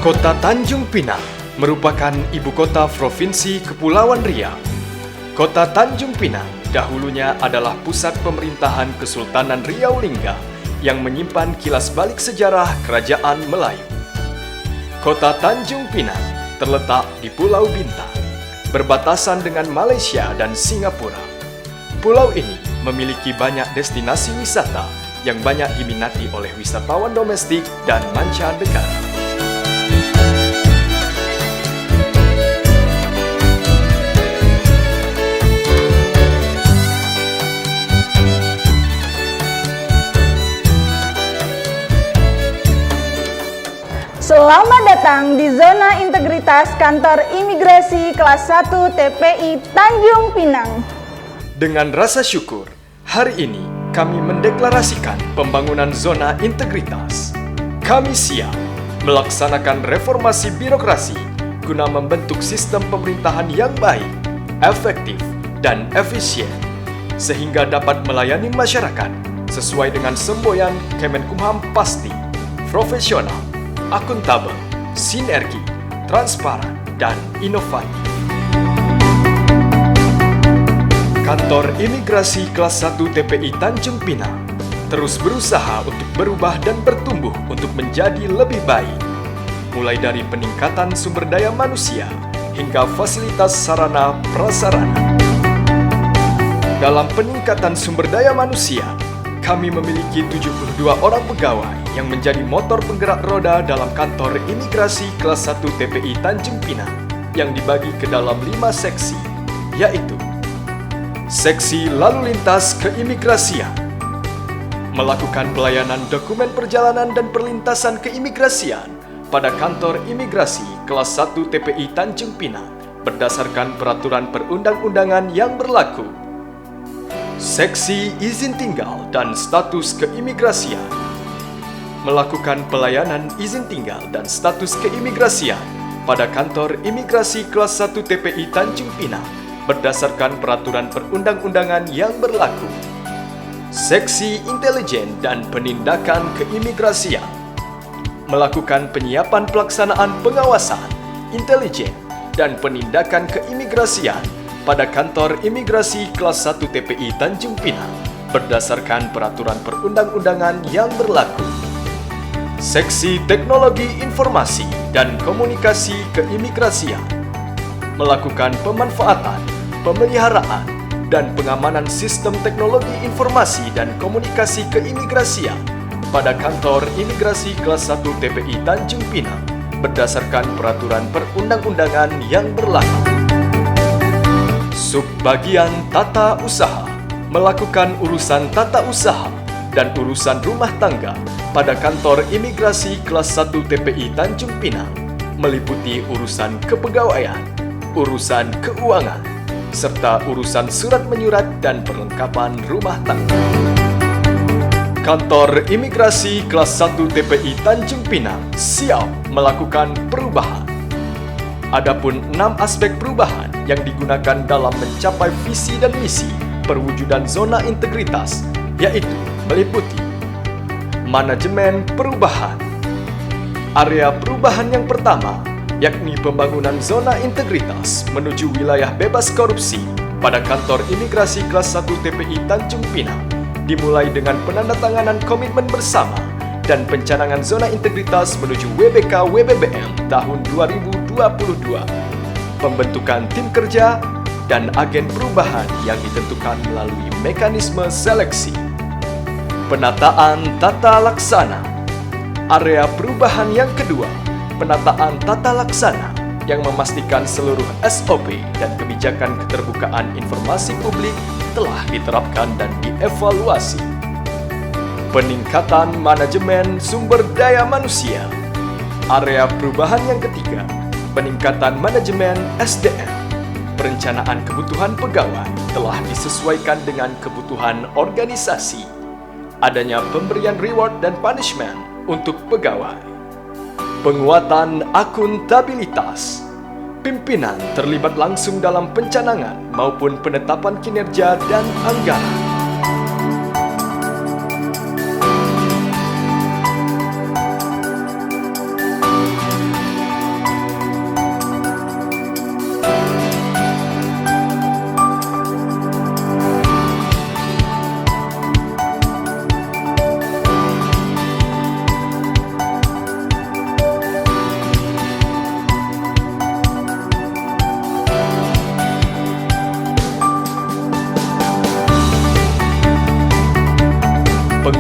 Kota Tanjung Pinang merupakan ibu kota Provinsi Kepulauan Riau. Kota Tanjung Pinang dahulunya adalah pusat pemerintahan Kesultanan Riau Lingga yang menyimpan kilas balik sejarah Kerajaan Melayu. Kota Tanjung Pinang terletak di Pulau Bintang, berbatasan dengan Malaysia dan Singapura. Pulau ini memiliki banyak destinasi wisata yang banyak diminati oleh wisatawan domestik dan mancanegara. Selamat datang di zona integritas kantor imigrasi kelas 1 TPI Tanjung Pinang. Dengan rasa syukur, hari ini kami mendeklarasikan pembangunan zona integritas. Kami siap melaksanakan reformasi birokrasi guna membentuk sistem pemerintahan yang baik, efektif, dan efisien, sehingga dapat melayani masyarakat sesuai dengan semboyan Kemenkumham pasti, profesional, akuntabel, sinergi, transparan, dan inovatif. Kantor Imigrasi Kelas 1 TPI Tanjung Pinang terus berusaha untuk berubah dan bertumbuh untuk menjadi lebih baik, mulai dari peningkatan sumber daya manusia hingga fasilitas sarana prasarana. Dalam peningkatan sumber daya manusia, kami memiliki 72 orang pegawai yang menjadi motor penggerak roda dalam kantor imigrasi kelas 1 TPI Tanjung Pinang yang dibagi ke dalam 5 seksi, yaitu Seksi Lalu Lintas Keimigrasian, melakukan pelayanan dokumen perjalanan dan perlintasan keimigrasian pada kantor imigrasi kelas 1 TPI Tanjung Pinang berdasarkan peraturan perundang-undangan yang berlaku. Seksi Izin Tinggal dan Status Keimigrasian, melakukan pelayanan izin tinggal dan status keimigrasian pada kantor imigrasi kelas 1 TPI Tanjung Pinang berdasarkan peraturan perundang-undangan yang berlaku. Seksi Intelijen dan Penindakan Keimigrasian, melakukan penyiapan pelaksanaan pengawasan, intelijen, dan penindakan keimigrasian pada kantor imigrasi kelas 1 TPI Tanjung Pinang berdasarkan peraturan perundang-undangan yang berlaku. Seksi Teknologi Informasi dan Komunikasi Keimigrasian, melakukan pemanfaatan, pemeliharaan, dan pengamanan sistem teknologi informasi dan komunikasi keimigrasian pada kantor imigrasi kelas 1 TPI Tanjung Pinang berdasarkan peraturan perundang-undangan yang berlaku. Subbagian Tata Usaha, melakukan urusan tata usaha dan urusan rumah tangga pada kantor imigrasi kelas 1 TPI Tanjung Pinang, meliputi urusan kepegawaian, urusan keuangan, serta urusan surat menyurat dan perlengkapan rumah tangga. Kantor imigrasi kelas 1 TPI Tanjung Pinang siap melakukan perubahan. Adapun 6 aspek perubahan yang digunakan dalam mencapai visi dan misi perwujudan zona integritas, yaitu meliputi manajemen perubahan. Area perubahan yang pertama yakni pembangunan zona integritas menuju wilayah bebas korupsi pada kantor imigrasi kelas 1 TPI Tanjung Pinang, dimulai dengan penandatanganan komitmen bersama dan pencanangan zona integritas menuju WBK WBBM tahun 2022, pembentukan tim kerja dan agen perubahan yang ditentukan melalui mekanisme seleksi. Penataan tata laksana. Area perubahan yang kedua, penataan tata laksana yang memastikan seluruh SOP dan kebijakan keterbukaan informasi publik telah diterapkan dan dievaluasi. Peningkatan manajemen sumber daya manusia. Area perubahan yang ketiga, peningkatan manajemen SDM. Perencanaan kebutuhan pegawai telah disesuaikan dengan kebutuhan organisasi. Adanya pemberian reward dan punishment untuk pegawai. Penguatan akuntabilitas. Pimpinan terlibat langsung dalam pencanangan maupun penetapan kinerja dan anggaran.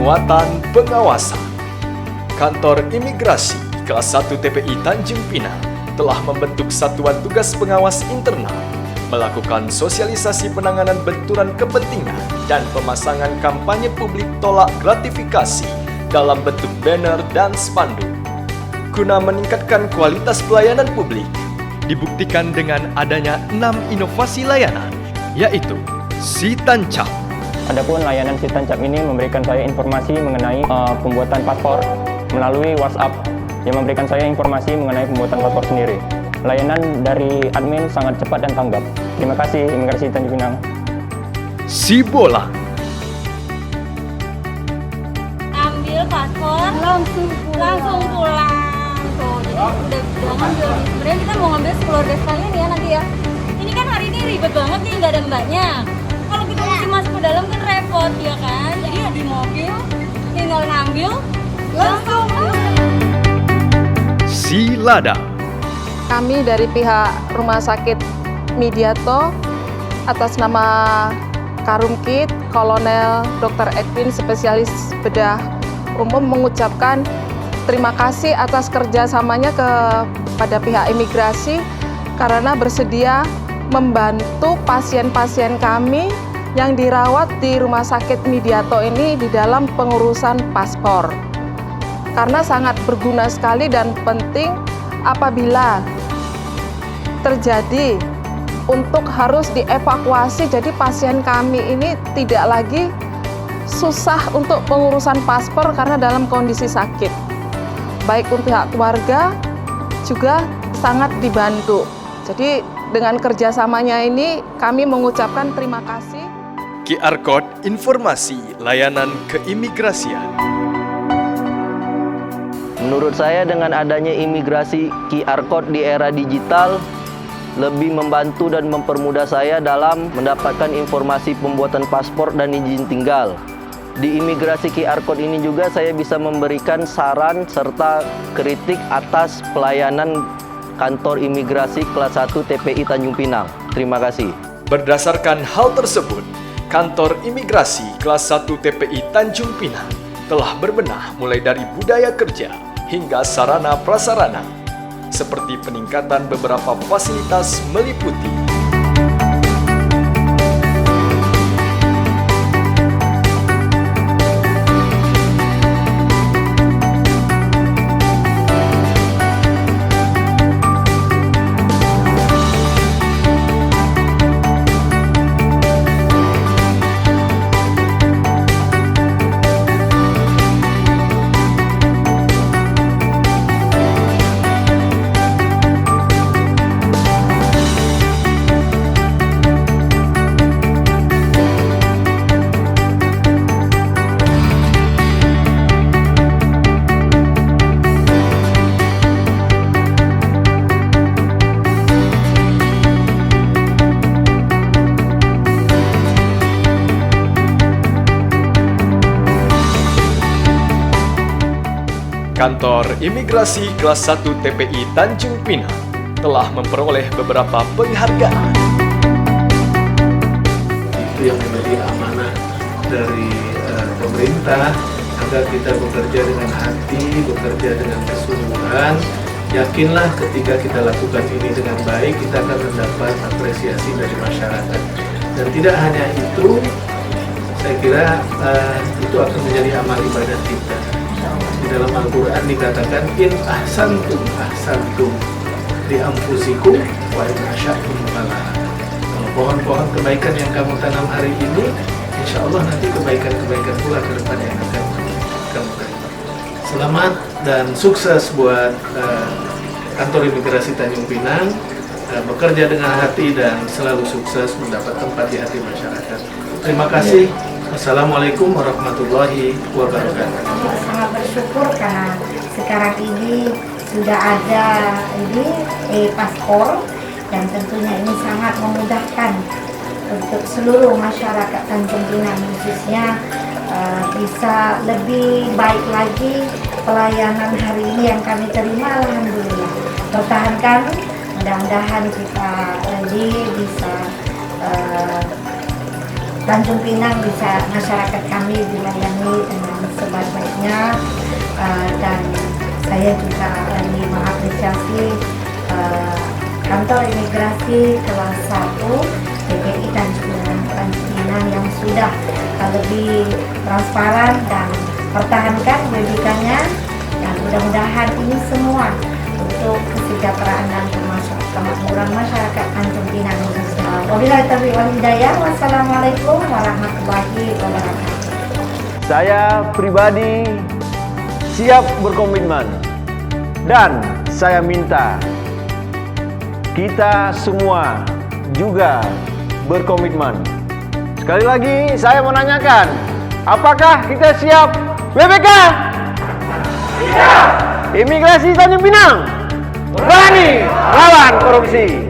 penguatan pengawasan. Kantor Imigrasi Kelas 1 TPI Tanjung Pinang telah membentuk Satuan Tugas Pengawas Internal, melakukan sosialisasi penanganan benturan kepentingan dan pemasangan kampanye publik tolak gratifikasi dalam bentuk banner dan spanduk. Guna meningkatkan kualitas pelayanan publik, dibuktikan dengan adanya 6 inovasi layanan, yaitu Sitancap. Adapun layanan Sitancap ini memberikan saya informasi mengenai pembuatan paspor melalui WhatsApp, yang memberikan saya informasi mengenai pembuatan paspor sendiri. Layanan dari admin sangat cepat dan tanggap. Terima kasih Imigrasi Tanjung Pinang. Sibolang. Ambil paspor langsung pulang tuh. Jadi udah ngambil. Sebenarnya kita mau ngambil keluarga sekalian ya nanti ya. Ini kan hari ini ribet banget nih, nggak ada mbaknya. Kalau kita mesti masuk ke dalam kan repot ya kan. Jadi ya di mobil tinggal ngambil langsung. Silada. Kami dari pihak Rumah Sakit Midiato atas nama Karumkit Kolonel Dr. Edwin Spesialis Bedah Umum mengucapkan terima kasih atas kerjasamanya kepada pihak imigrasi karena bersedia membantu pasien-pasien kami yang dirawat di Rumah Sakit Midiato ini di dalam pengurusan paspor. Karena sangat berguna sekali dan penting apabila terjadi untuk harus dievakuasi, jadi pasien kami ini tidak lagi susah untuk pengurusan paspor karena dalam kondisi sakit. Baik untuk pihak keluarga juga sangat dibantu. Jadi dengan kerjasamanya ini kami mengucapkan terima kasih. QR Code informasi layanan keimigrasian. Menurut saya dengan adanya imigrasi QR Code di era digital lebih membantu dan mempermudah saya dalam mendapatkan informasi pembuatan paspor dan izin tinggal. Di imigrasi QR Code ini juga saya bisa memberikan saran serta kritik atas pelayanan kantor imigrasi kelas 1 TPI Tanjung Pinang. Terima kasih. Berdasarkan hal tersebut, kantor imigrasi kelas 1 TPI Tanjung Pinang telah berbenah mulai dari budaya kerja hingga sarana prasarana, seperti peningkatan beberapa fasilitas meliputi Kantor Imigrasi Kelas 1 TPI Tanjung Pinang telah memperoleh beberapa penghargaan. Itu yang menjadi amanah dari pemerintah, agar kita bekerja dengan hati, bekerja dengan kesungguhan. Yakinlah ketika kita lakukan ini dengan baik, kita akan mendapat apresiasi dari masyarakat. Dan tidak hanya itu, saya kira itu akan menjadi amal ibadah kita. Di dalam Al-Quran dikatakan in ahsantum li anfusikum wa in asyatum falaha. Kalau pohon-pohon kebaikan yang kamu tanam hari ini, insya Allah nanti kebaikan-kebaikan pula ke depan yang akan kamu terima. Selamat dan sukses buat kantor imigrasi Tanjung Pinang, bekerja dengan hati dan selalu sukses mendapat tempat di hati masyarakat. Terima kasih. Assalamualaikum warahmatullahi wabarakatuh. Sangat bersyukur karena sekarang ini sudah ada paspor, dan tentunya ini sangat memudahkan untuk seluruh masyarakat Tanjung Pinang, khususnya bisa lebih baik lagi pelayanan hari ini yang kami terima. Alhamdulillah, pertahankan, mudah-mudahan kita lagi bisa Tanjung Pinang bisa masyarakat kami dilayani dengan sebaik-baiknya. Dan saya juga lagi mengapresiasi kantor imigrasi kelas 1 TPI Tanjung Pinang yang sudah lebih transparan dan pertahankan pendidikannya, dan mudah-mudahan ini semua untuk kesejahteraan dan kemakmuran masyarakat Tanjung Pinang Indonesia. Wabillahi taufiq wal hidayah. Wassalamualaikum warahmatullahi wabarakatuh. Saya pribadi siap berkomitmen, dan saya minta kita semua juga berkomitmen. Sekali lagi saya menanyakan, apakah kita siap BPK? Siap! Imigrasi Tanjung Pinang berani melawan korupsi.